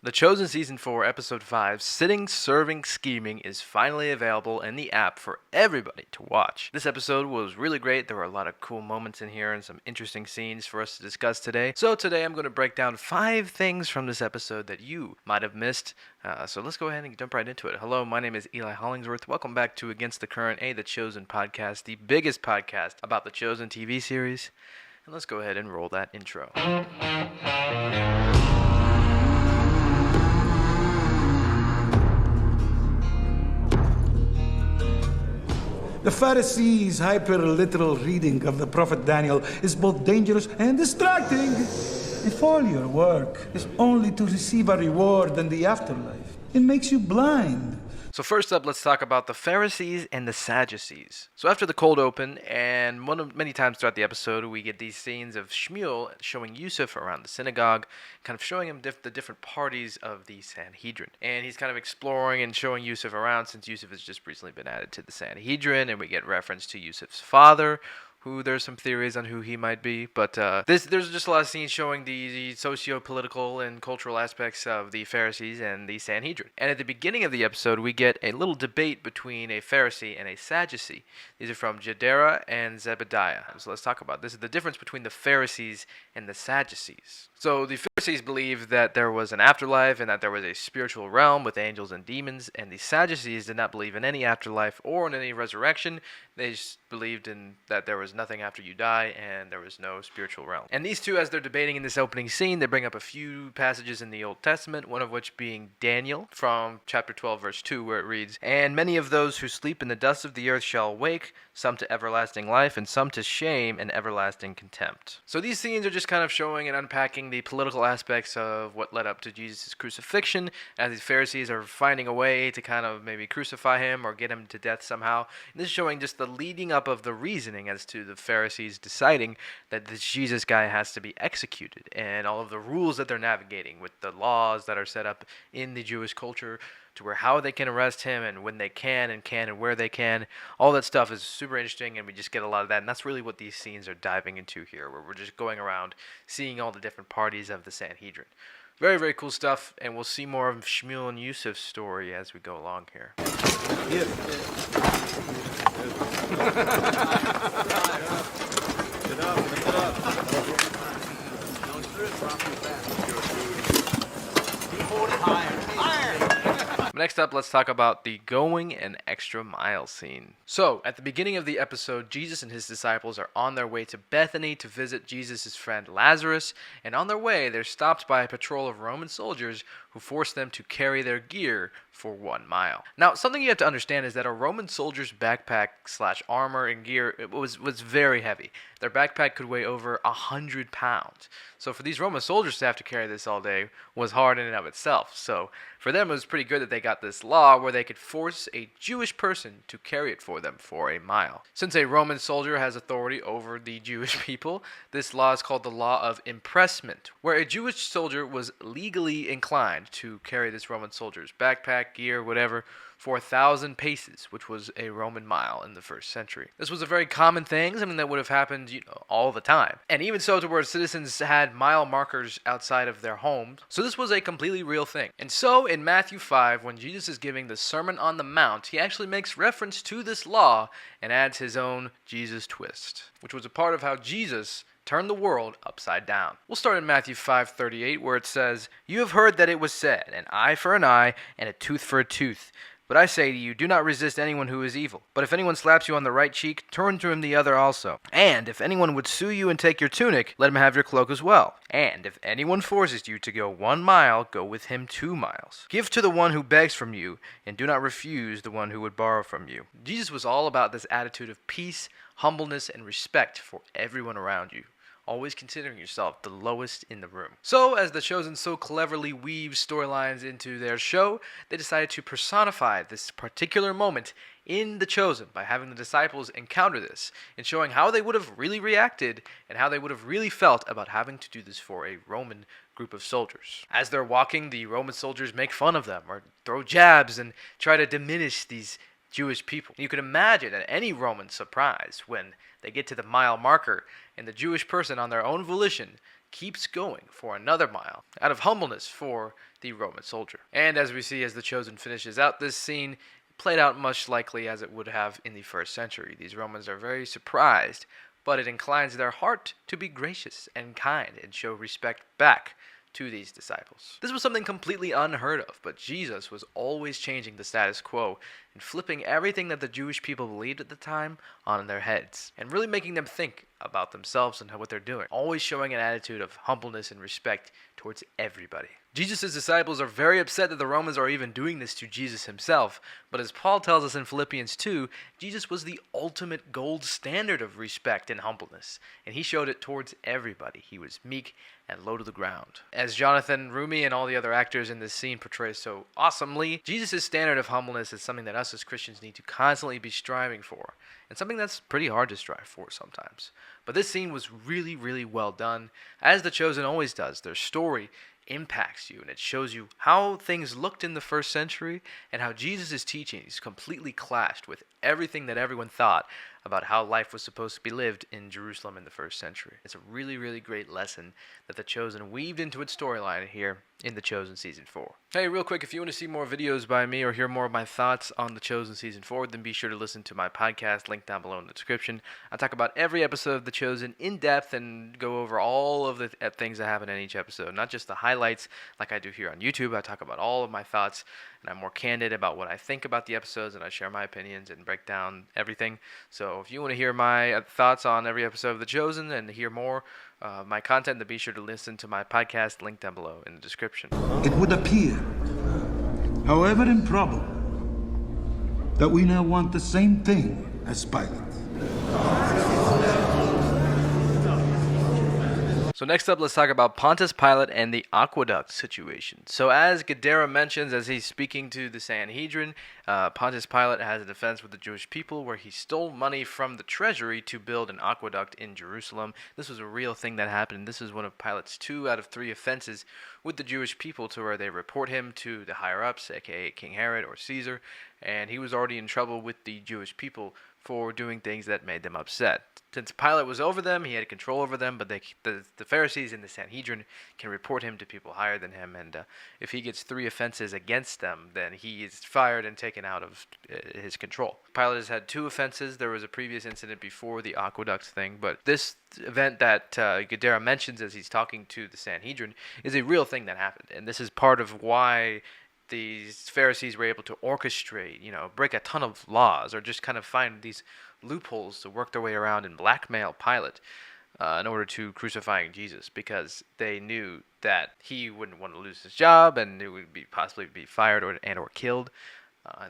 The Chosen Season 4, Episode 5, Sitting, Serving, Scheming is finally available in the app for everybody to watch. This episode was really great. There were a lot of cool moments in here and some interesting scenes for us to discuss today. So today I'm going to break down 5 things from this episode that you might have missed. So let's go ahead and jump right into it. Hello, my name is Eli Hollingsworth. Welcome back to Against the Current, The Chosen podcast, the biggest podcast about the Chosen TV series. And let's go ahead and roll that intro. The Pharisees' hyper-literal reading of the prophet Daniel is both dangerous and distracting. If all your work is only to receive a reward in the afterlife, it makes you blind. So first up, let's talk about the Pharisees and the Sadducees. So after the cold open, and many times throughout the episode, we get these scenes of Shmuel showing Yusuf around the synagogue, kind of showing him the different parties of the Sanhedrin. And he's kind of exploring and showing Yusuf around since Yusuf has just recently been added to the Sanhedrin, and we get reference to Yusuf's father, who there's some theories on who he might be, but there's just a lot of scenes showing the socio-political and cultural aspects of the Pharisees and the Sanhedrin. And at the beginning of the episode, we get a little debate between a Pharisee and a Sadducee. These are from Jadera and Zebediah. So let's talk about this. This is the difference between the Pharisees and the Sadducees. So the Pharisees believed that there was an afterlife and that there was a spiritual realm with angels and demons, and the Sadducees did not believe in any afterlife or in any resurrection. They just believed in that there was nothing after you die and there was no spiritual realm. And these two, as they're debating in this opening scene, they bring up a few passages in the Old Testament, one of which being Daniel from chapter 12 verse 2, where it reads, "And many of those who sleep in the dust of the earth shall awake, some to everlasting life and some to shame and everlasting contempt." So these scenes are just kind of showing and unpacking the political aspects of what led up to Jesus' crucifixion, as these Pharisees are finding a way to kind of maybe crucify him or get him to death somehow. And this is showing just the leading up of the reasoning as to the Pharisees deciding that this Jesus guy has to be executed, and all of the rules that they're navigating with the laws that are set up in the Jewish culture to where how they can arrest him and when they can and where they can. All that stuff is super interesting, and we just get a lot of that, and that's really what these scenes are diving into here, where we're just going around seeing all the different parties of the Sanhedrin. Very, very cool stuff, and we'll see more of Shmuel and Yusuf's story as we go along here. Yeah. Get up, lift it up. Don't strip, drop your back. Keep holding higher. Next up, let's talk about the going an extra mile scene. So, at the beginning of the episode, Jesus and his disciples are on their way to Bethany to visit Jesus' friend Lazarus, and on their way, they're stopped by a patrol of Roman soldiers who force them to carry their gear for 1 mile. Now, something you have to understand is that a Roman soldier's backpack / armor and gear was very heavy. Their backpack could weigh over 100 pounds. So for these Roman soldiers to have to carry this all day was hard in and of itself. So for them, it was pretty good that they got this law where they could force a Jewish person to carry it for them for 1 mile. Since a Roman soldier has authority over the Jewish people, this law is called the law of impressment, where a Jewish soldier was legally inclined to carry this Roman soldier's backpack, gear, whatever, for 1,000 paces, which was a Roman mile in the 1st century. This was a very common thing, something that would have happened, all the time. And even so, to where citizens had mile markers outside of their homes. So this was a completely real thing. And so in Matthew 5, when Jesus is giving the Sermon on the Mount, he actually makes reference to this law and adds his own Jesus twist, which was a part of how Jesus turned the world upside down. We'll start in Matthew 5:38, where it says, "You have heard that it was said, an eye for an eye and a tooth for a tooth. But I say to you, do not resist anyone who is evil. But if anyone slaps you on the right cheek, turn to him the other also. And if anyone would sue you and take your tunic, let him have your cloak as well. And if anyone forces you to go 1 mile, go with him 2 miles. Give to the one who begs from you, and do not refuse the one who would borrow from you." Jesus was all about this attitude of peace, humbleness, and respect for everyone around you, always considering yourself the lowest in the room. So, as The Chosen so cleverly weaves storylines into their show, they decided to personify this particular moment in The Chosen by having the disciples encounter this and showing how they would have really reacted and how they would have really felt about having to do this for a Roman group of soldiers. As they're walking, the Roman soldiers make fun of them or throw jabs and try to diminish these Jewish people. You can imagine any Roman surprise when they get to the mile marker and the Jewish person on their own volition keeps going for another mile out of humbleness for the Roman soldier. And as we see as the Chosen finishes out this scene, played out much likely as it would have in the first century. These Romans are very surprised, but it inclines their heart to be gracious and kind and show respect back to these disciples. This was something completely unheard of, but Jesus was always changing the status quo and flipping everything that the Jewish people believed at the time on their heads and really making them think about themselves and what they're doing, always showing an attitude of humbleness and respect towards everybody. Jesus' disciples are very upset that the Romans are even doing this to Jesus himself, but as Paul tells us in Philippians 2, Jesus was the ultimate gold standard of respect and humbleness, and he showed it towards everybody. He was meek and low to the ground. As Jonathan Rumi and all the other actors in this scene portray so awesomely, Jesus' standard of humbleness is something that us as Christians need to constantly be striving for, and something that's pretty hard to strive for sometimes. But this scene was really, really well done. As The Chosen always does, their story impacts you, and it shows you how things looked in the first century and how Jesus' teachings completely clashed with everything that everyone thought about how life was supposed to be lived in Jerusalem in the first century. It's a really, really great lesson that The Chosen weaved into its storyline here in The Chosen Season 4. Hey, real quick, if you want to see more videos by me or hear more of my thoughts on The Chosen Season 4, then be sure to listen to my podcast, linked down below in the description. I talk about every episode of The Chosen in depth and go over all of the things that happen in each episode, not just the highlights like I do here on YouTube. I talk about all of my thoughts, and I'm more candid about what I think about the episodes, and I share my opinions and break down everything. So if you want to hear my thoughts on every episode of The Chosen and hear more my content, then be sure to listen to my podcast, linked down below in the description. It would appear, however improbable, that we now want the same thing as Pilate. So next up, let's talk about Pontius Pilate and the aqueduct situation. So as Gadara mentions, as he's speaking to the Sanhedrin, Pontius Pilate has a defense with the Jewish people where he stole money from the treasury to build an aqueduct in Jerusalem. This was a real thing that happened. This is one of Pilate's 2 out of 3 offenses with the Jewish people, to where they report him to the higher-ups, aka King Herod or Caesar, and he was already in trouble with the Jewish people for doing things that made them upset. Since Pilate was over them, he had control over them, but the Pharisees and the Sanhedrin can report him to people higher than him, and if he gets 3 offenses against them, then he is fired and taken out of his control. Pilate has had 2 offenses. There was a previous incident before the aqueduct thing, but this event that Gadara mentions as he's talking to the Sanhedrin is a real thing that happened, and this is part of why these Pharisees were able to orchestrate, break a ton of laws, or just kind of find these loopholes to work their way around and blackmail Pilate in order to crucifying Jesus, because they knew that he wouldn't want to lose his job and it would possibly be fired or killed.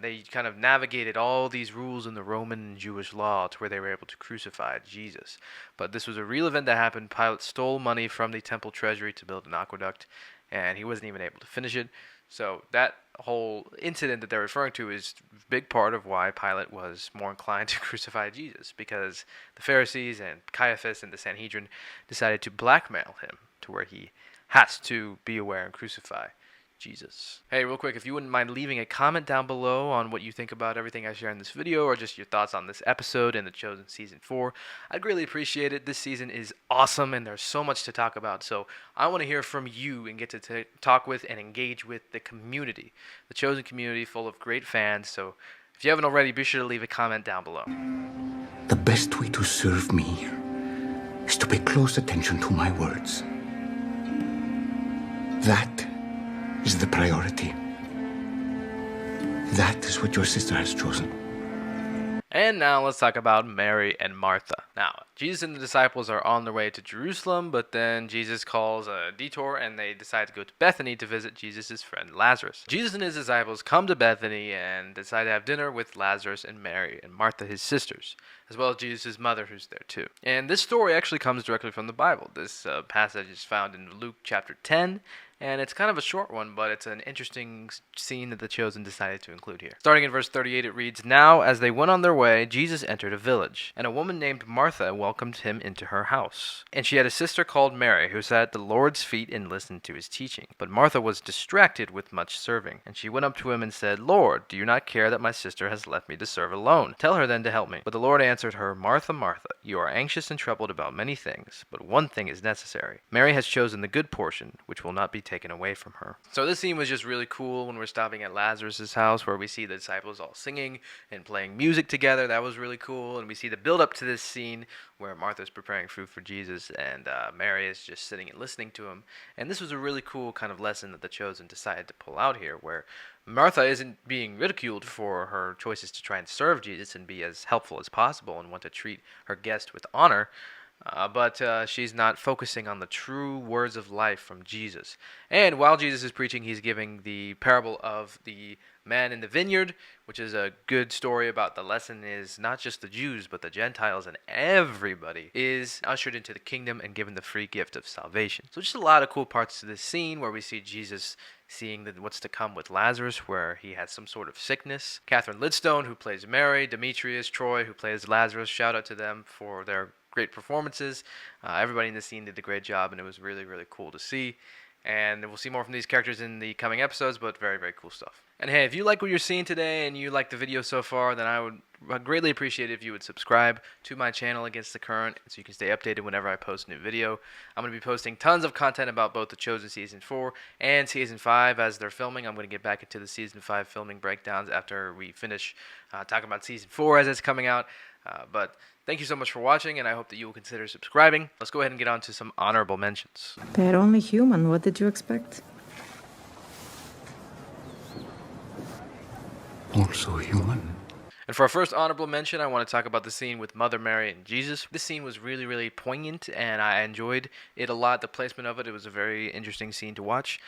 They kind of navigated all these rules in the Roman and Jewish law to where they were able to crucify Jesus. But this was a real event that happened. Pilate stole money from the temple treasury to build an aqueduct, and he wasn't even able to finish it. So that whole incident that they're referring to is a big part of why Pilate was more inclined to crucify Jesus, because the Pharisees and Caiaphas and the Sanhedrin decided to blackmail him to where he has to be aware and crucify Jesus. Hey, real quick, if you wouldn't mind leaving a comment down below on what you think about everything I share in this video, or just your thoughts on this episode and The Chosen Season 4, I'd really appreciate it. This season is awesome, and there's so much to talk about, so I want to hear from you and get to talk with and engage with the community. The Chosen community full of great fans, so if you haven't already, be sure to leave a comment down below. The best way to serve me is to pay close attention to my words. That is the priority. That is what your sister has chosen. And now let's talk about Mary and Martha. Now, Jesus and the disciples are on their way to Jerusalem, but then Jesus calls a detour and they decide to go to Bethany to visit Jesus' friend Lazarus. Jesus and his disciples come to Bethany and decide to have dinner with Lazarus and Mary and Martha, his sisters, as well as Jesus' mother, who's there too. And this story actually comes directly from the Bible. This passage is found in Luke chapter 10, and it's kind of a short one, but it's an interesting scene that The Chosen decided to include here. Starting in verse 38, it reads, "Now, as they went on their way, Jesus entered a village, and a woman named Martha welcomed him into her house. And she had a sister called Mary, who sat at the Lord's feet and listened to his teaching. But Martha was distracted with much serving. And she went up to him and said, 'Lord, do you not care that my sister has left me to serve alone? Tell her then to help me.' But the Lord answered her, 'Martha, Martha, you are anxious and troubled about many things, but one thing is necessary. Mary has chosen the good portion, which will not be taken away from her. So this scene was just really cool when we're stopping at Lazarus' house, where we see the disciples all singing and playing music together. That was really cool. And we see the build up to this scene where Martha's preparing food for Jesus and Mary is just sitting and listening to him. And this was a really cool kind of lesson that the Chosen decided to pull out here, where Martha isn't being ridiculed for her choices to try and serve Jesus and be as helpful as possible and want to treat her guest with honor, but she's not focusing on the true words of life from Jesus. And while Jesus is preaching, he's giving the parable of the man in the vineyard, which is a good story about the lesson is not just the Jews, but the Gentiles and everybody is ushered into the kingdom and given the free gift of salvation. So just a lot of cool parts to this scene where we see Jesus seeing what's to come with Lazarus, where he had some sort of sickness. Catherine Lidstone, who plays Mary, Demetrius, Troy, who plays Lazarus, shout out to them for their great performances. Everybody in the scene did a great job, and it was really, really cool to see. And we'll see more from these characters in the coming episodes, but very, very cool stuff. And hey, if you like what you're seeing today and you like the video so far, then I would greatly appreciate it if you would subscribe to my channel Against the Current so you can stay updated whenever I post a new video. I'm going to be posting tons of content about both The Chosen Season 4 and Season 5 as they're filming. I'm going to get back into the Season 5 filming breakdowns after we finish talking about Season 4 as it's coming out. But thank you so much for watching, and I hope that you will consider subscribing. Let's go ahead and get on to some honorable mentions. They're only human. What did you expect? Also human. And for our first honorable mention, I want to talk about the scene with Mother Mary and Jesus. This scene was really, really poignant, and I enjoyed it a lot. The placement of it was a very interesting scene to watch,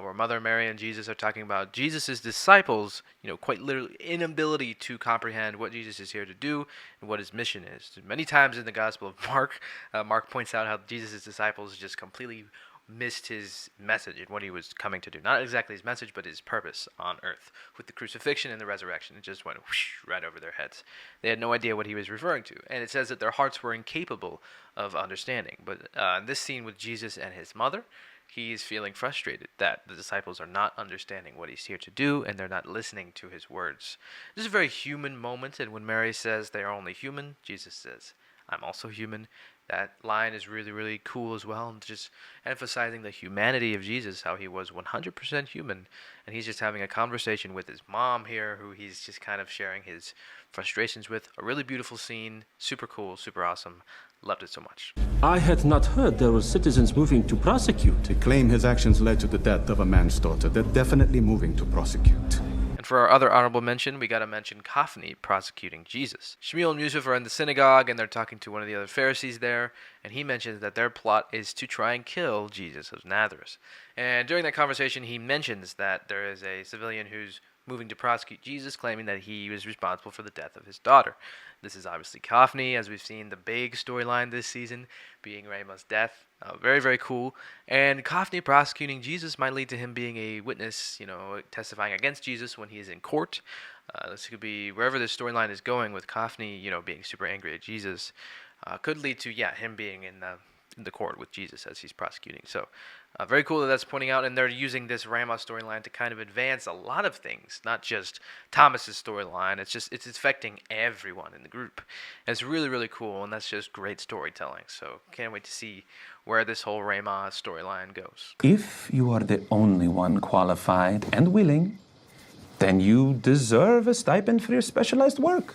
where Mother Mary and Jesus are talking about Jesus' disciples, quite literally inability to comprehend what Jesus is here to do and what his mission is. Many times in the Gospel of Mark, Mark points out how Jesus' disciples just completely missed his message and what he was coming to do. Not exactly his message, but his purpose on earth. With the crucifixion and the resurrection, it just went whoosh, right over their heads. They had no idea what he was referring to. And it says that their hearts were incapable of understanding. But in this scene with Jesus and his mother, he's feeling frustrated that the disciples are not understanding what he's here to do, and they're not listening to his words. This is a very human moment, and when Mary says they are only human, Jesus says, I'm also human. That line is really, really cool as well, and just emphasizing the humanity of Jesus, how he was 100% human, and he's just having a conversation with his mom here, who he's just kind of sharing his frustrations with. A really beautiful scene, super cool, super awesome. Loved it so much. I had not heard there were citizens moving to prosecute. They claim his actions led to the death of a man's daughter. They're definitely moving to prosecute. And for our other honorable mention, we got to mention Kaphni prosecuting Jesus. Shmuel and Yusuf are in the synagogue, and they're talking to one of the other Pharisees there, and he mentions that their plot is to try and kill Jesus of Nazareth. And during that conversation, he mentions that there is a civilian who's moving to prosecute Jesus, claiming that he was responsible for the death of his daughter. This is obviously Kaphni, as we've seen the big storyline this season, being Rama's death. Very, very cool. And Kaphni prosecuting Jesus might lead to him being a witness, testifying against Jesus when he is in court. This could be wherever this storyline is going with Kaphni, being super angry at Jesus, could lead to, him being in the court with Jesus as he's prosecuting. So very cool that that's pointing out, and they're using this Rama storyline to kind of advance a lot of things, not just Thomas's storyline. It's affecting everyone in the group. And it's really, really cool, and that's just great storytelling. So can't wait to see where this whole Rama storyline goes. If you are the only one qualified and willing, then you deserve a stipend for your specialized work.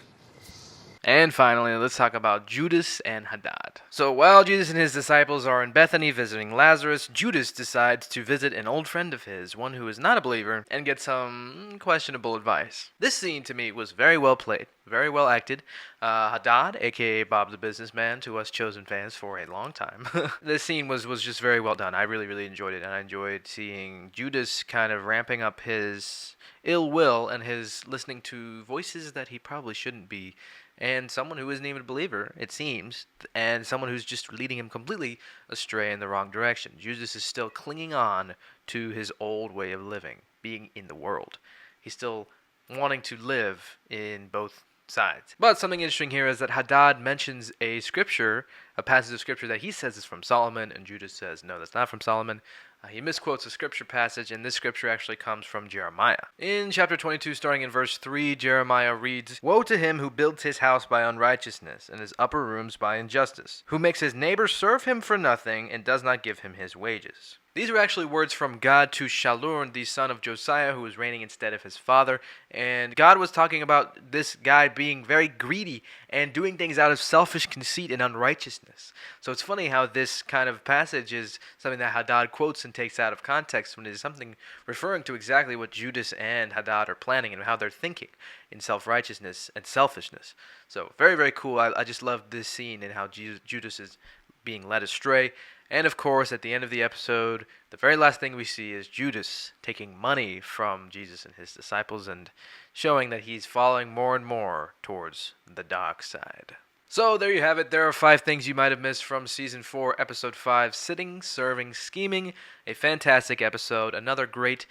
And finally, let's talk about Judas and Hadad. So while Jesus and his disciples are in Bethany visiting Lazarus, Judas decides to visit an old friend of his, one who is not a believer, and get some questionable advice. This scene to me was very well played, very well acted. Hadad, aka Bob the Businessman, to us Chosen fans for a long time. This scene was just very well done. I really, really enjoyed it, and I enjoyed seeing Judas kind of ramping up his ill will and his listening to voices that he probably shouldn't be, and someone who isn't even a believer, it seems, and someone who's just leading him completely astray in the wrong direction. Judas is still clinging on to his old way of living, being in the world. He's still wanting to live in both sides. But something interesting here is that Hadad mentions a passage of scripture that he says is from Solomon, and Judas says, no, that's not from Solomon. He misquotes a scripture passage, and this scripture actually comes from Jeremiah. In chapter 22, starting in verse 3, Jeremiah reads, "Woe to him who builds his house by unrighteousness, and his upper rooms by injustice, who makes his neighbor serve him for nothing, and does not give him his wages." These were actually words from God to Shallun, the son of Josiah, who was reigning instead of his father. And God was talking about this guy being very greedy and doing things out of selfish conceit and unrighteousness. So it's funny how this kind of passage is something that Hadad quotes and takes out of context when it is something referring to exactly what Judas and Hadad are planning and how they're thinking in self-righteousness and selfishness. So very, very cool. I just love this scene and how Judas is being led astray. And of course, at the end of the episode, the very last thing we see is Judas taking money from Jesus and his disciples and showing that he's falling more and more towards the dark side. So there you have it. There are 5 things you might have missed from Season 4, Episode 5, Sitting, Serving, Scheming. A fantastic episode. Another great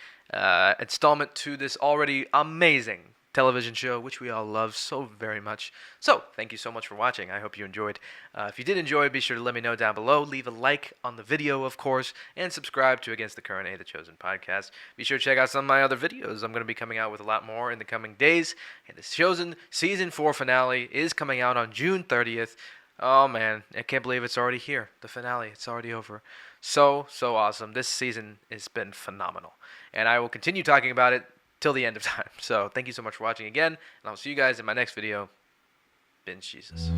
installment to this already amazing television show, which we all love so very much. So, thank you so much for watching. I hope you enjoyed. If you did enjoy, be sure to let me know down below. Leave a like on the video, of course, and subscribe to Against the Current, The Chosen Podcast. Be sure to check out some of my other videos. I'm going to be coming out with a lot more in the coming days. And the Chosen Season 4 finale is coming out on June 30th. Oh, man, I can't believe it's already here. The finale, it's already over. So awesome. This season has been phenomenal. And I will continue talking about it till the end of time. So thank you so much for watching again, and I'll see you guys in my next video. Binge Jesus.